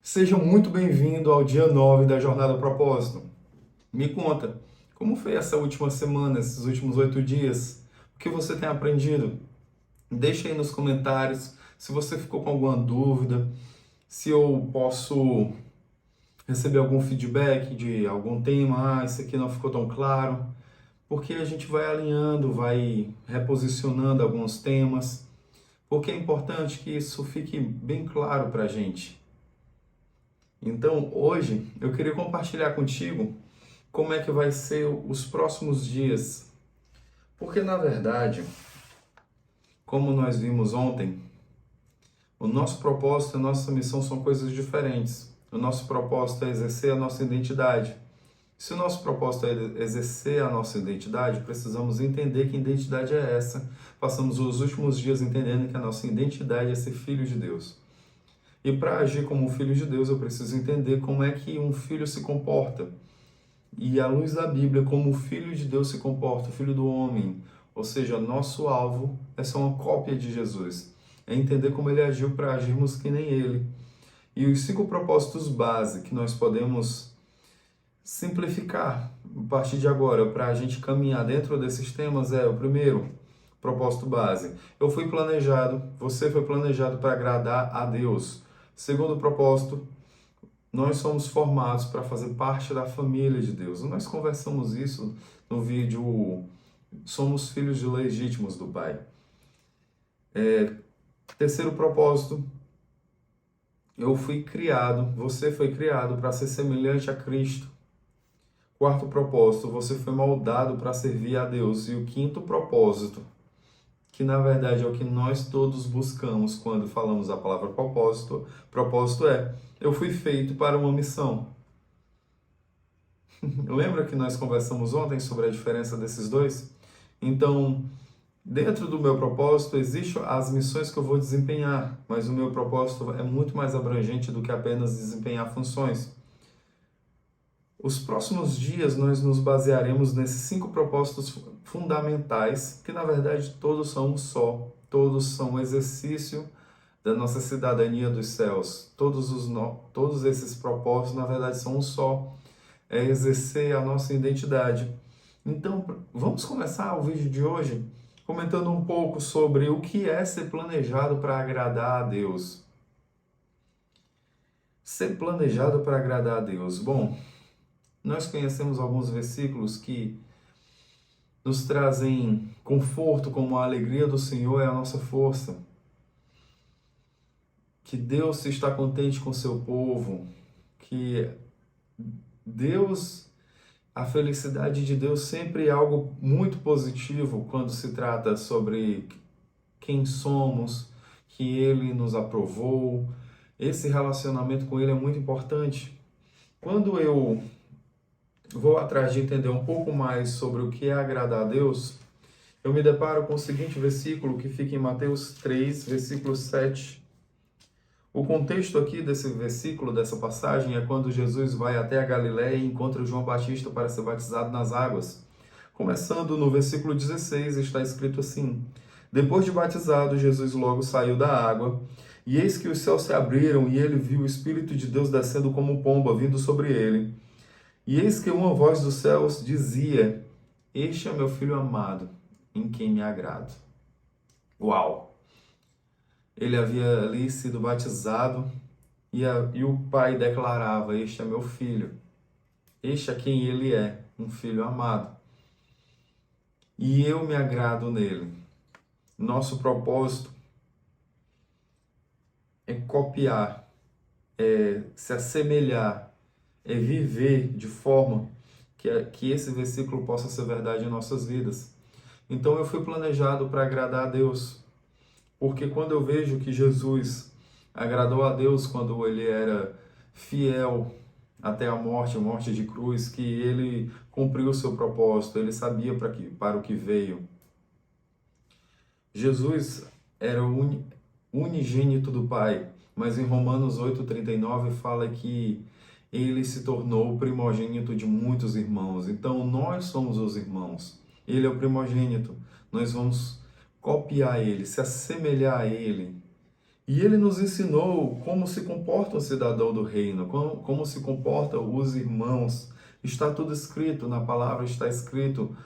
Seja muito bem-vindo ao dia 9 da Jornada Propósito. Me conta, como foi essa última semana, esses últimos 8 dias? O que você tem aprendido? Deixa aí nos comentários se você ficou com alguma dúvida, se eu posso receber algum feedback de algum tema, isso aqui não ficou tão claro, porque a gente vai alinhando, vai reposicionando alguns temas, porque é importante que isso fique bem claro para a gente. Então, hoje eu queria compartilhar contigo como é que vai ser os próximos dias. Porque, na verdade, como nós vimos ontem, o nosso propósito e a nossa missão são coisas diferentes. O nosso propósito é exercer a nossa identidade. Se o nosso propósito é exercer a nossa identidade, precisamos entender que identidade é essa. Passamos os últimos dias entendendo que a nossa identidade é ser filho de Deus. E para agir como um filho de Deus, eu preciso entender como é que um filho se comporta. E à luz da Bíblia, como o Filho de Deus se comporta, o Filho do Homem, ou seja, nosso alvo é ser uma cópia de Jesus. É entender como ele agiu para agirmos que nem ele. E os 5 propósitos base que nós podemos simplificar a partir de agora para a gente caminhar dentro desses temas é o primeiro, propósito base. Eu fui planejado, você foi planejado para agradar a Deus. Segundo propósito, nós somos formados para fazer parte da família de Deus. Nós conversamos isso no vídeo Somos Filhos Legítimos do Pai. Terceiro propósito, eu fui criado, você foi criado para ser semelhante a Cristo. Quarto propósito, você foi moldado para servir a Deus. E o quinto propósito, que na verdade é o que nós todos buscamos quando falamos a palavra propósito é, eu fui feito para uma missão. Lembra que nós conversamos ontem sobre a diferença desses dois? Então, dentro do meu propósito, existem as missões que eu vou desempenhar, mas o meu propósito é muito mais abrangente do que apenas desempenhar funções. Os próximos dias nós nos basearemos nesses 5 propósitos fundamentais, que na verdade todos são um só, todos são um exercício da nossa cidadania dos céus. Todos esses propósitos na verdade são um só, é exercer a nossa identidade. Então, vamos começar o vídeo de hoje comentando um pouco sobre o que é ser planejado para agradar a Deus. Ser planejado para agradar a Deus. Bom, nós conhecemos alguns versículos que nos trazem conforto, como a alegria do Senhor é a nossa força. Que Deus está contente com o seu povo, que Deus, a felicidade de Deus sempre é algo muito positivo quando se trata sobre quem somos, que Ele nos aprovou. Esse relacionamento com Ele é muito importante. Quando eu vou atrás de entender um pouco mais sobre o que é agradar a Deus, eu me deparo com o seguinte versículo que fica em Mateus 3, versículo 7. O contexto aqui desse versículo, dessa passagem, é quando Jesus vai até a Galiléia e encontra João Batista para ser batizado nas águas. Começando no versículo 16, está escrito assim: Depois de batizado, Jesus logo saiu da água, e eis que os céus se abriram, e ele viu o Espírito de Deus descendo como pomba, vindo sobre ele. E eis que uma voz dos céus dizia: Este é meu filho amado, em quem me agrado. Uau! Ele havia ali sido batizado e o pai declarava: Este é meu filho. Este é quem ele é, um filho amado. E eu me agrado nele. Nosso propósito é copiar, é se assemelhar, é viver de forma que esse versículo possa ser verdade em nossas vidas. Então eu fui planejado para agradar a Deus, porque quando eu vejo que Jesus agradou a Deus quando ele era fiel até a morte de cruz, que ele cumpriu o seu propósito, ele sabia para o que veio. Jesus era o unigênito do Pai, mas em Romanos 8,39 fala que ele se tornou o primogênito de muitos irmãos. Então nós somos os irmãos. Ele é o primogênito. Nós vamos copiar ele, se assemelhar a ele. E ele nos ensinou como se comporta o cidadão do reino, como se comportam os irmãos. Está tudo escrito, na palavra está escrito,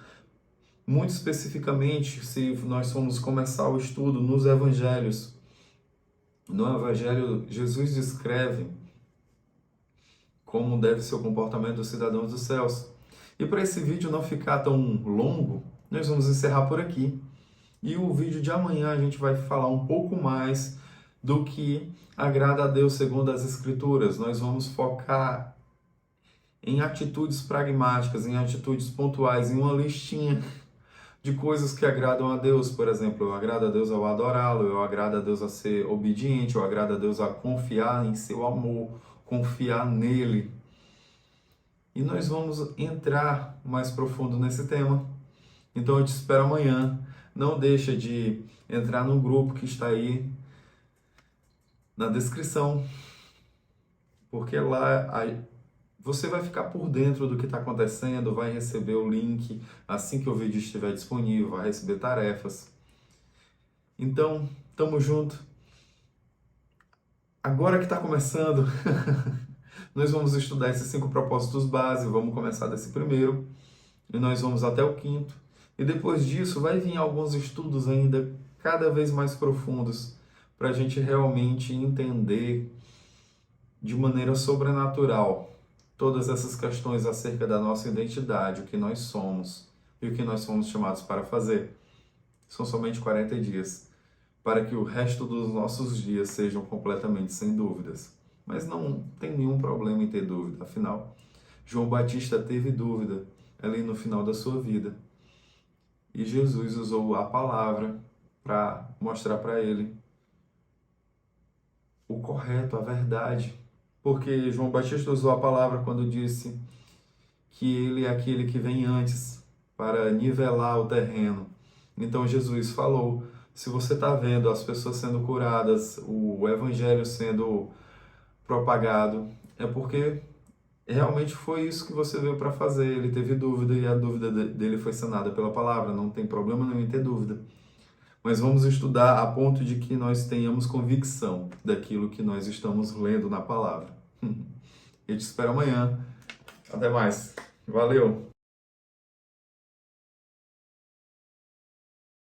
muito especificamente, se nós formos começar o estudo nos evangelhos. No evangelho, Jesus descreve como deve ser o comportamento dos cidadãos dos céus. E para esse vídeo não ficar tão longo, nós vamos encerrar por aqui. E o vídeo de amanhã a gente vai falar um pouco mais do que agrada a Deus segundo as Escrituras. Nós vamos focar em atitudes pragmáticas, em atitudes pontuais, em uma listinha de coisas que agradam a Deus. Por exemplo, eu agrado a Deus ao adorá-lo, eu agrado a Deus a ser obediente, eu agrado a Deus a confiar em seu amor, confiar nele. E nós vamos entrar mais profundo nesse tema. Então eu te espero amanhã. Não deixa de entrar no grupo que está aí na descrição, porque lá você vai ficar por dentro do que está acontecendo, vai receber o link assim que o vídeo estiver disponível, vai receber tarefas. Então, tamo junto. Agora que está começando, nós vamos estudar esses 5 propósitos base, vamos começar desse primeiro, e nós vamos até o 5º, e depois disso vai vir alguns estudos ainda cada vez mais profundos, para a gente realmente entender de maneira sobrenatural todas essas questões acerca da nossa identidade, o que nós somos e o que nós fomos chamados para fazer. São somente 40 dias, para que o resto dos nossos dias sejam completamente sem dúvidas. Mas não tem nenhum problema em ter dúvida, afinal, João Batista teve dúvida ali no final da sua vida. E Jesus usou a palavra para mostrar para ele o correto, a verdade. Porque João Batista usou a palavra quando disse que ele é aquele que vem antes para nivelar o terreno. Então Jesus falou, se você está vendo as pessoas sendo curadas, o evangelho sendo propagado, é porque realmente foi isso que você veio para fazer. Ele teve dúvida e a dúvida dele foi sanada pela palavra, não tem problema nenhum em ter dúvida. Mas vamos estudar a ponto de que nós tenhamos convicção daquilo que nós estamos lendo na palavra. Eu te espero amanhã. Até mais. Valeu!